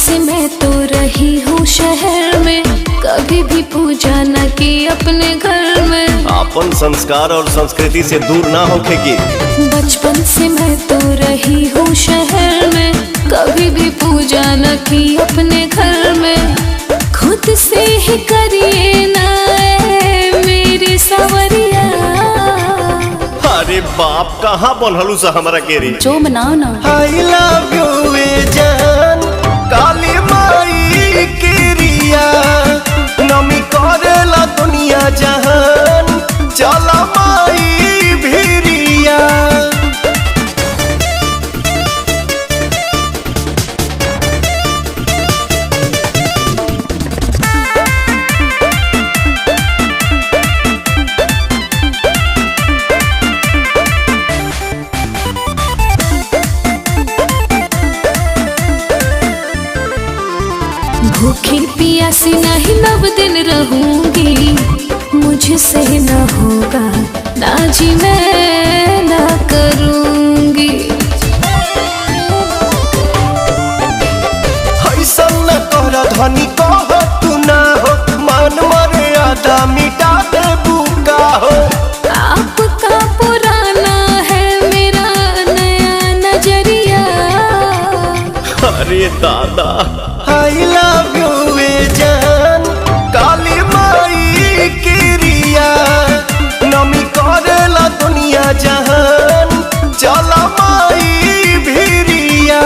से मैं तो रही हूँ शहर में, कभी भी पूजा न की अपने घर में। अपन संस्कार और संस्कृति से दूर ना होखेगी। बचपन से मैं तो रही हूँ शहर में, कभी भी पूजा न की अपने घर में। खुद से ही करिए ना मेरी सवरिया। अरे बाप कहाँ बोलहलू सा हमारा केरी जो मनाओ ना। I love you ए जान, काली माई केरिया नमी करेला दुनिया जहान, चला माई भिरिया। भूखी पियासी नहीं 9 दिन रहूंगी, मुझसे न होगा ना जी मैं ना करूंगी। ऐसा न कर धनी कह तू ना हो, मान मर्यादा मिटा दे बुका हो। आपका पुराना है मेरा नया नजरिया। अरे दादा I love you ए जान, काली माई केरिया नमी करेला दुनिया जहान, चला माई भिरिया।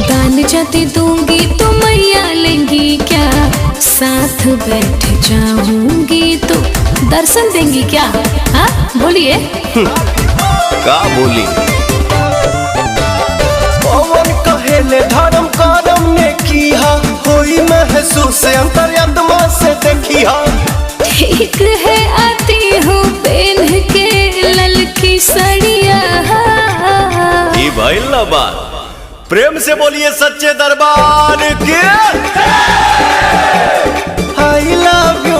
दान जति दूंगी तो मैया लेंगी क्या, साथ बैठ जाऊंगी तो दर्शन देंगी क्या। हाँ बोलिए। का बोली पवन कहेले धर्म करम ने किया, होई महसूस अंतरात्मा से देखिया। ठीक है आती हूँ पहन के ललकी सड़िया। ये भाई ना बात, प्रेम से बोलिए सच्चे दरबार के। I love you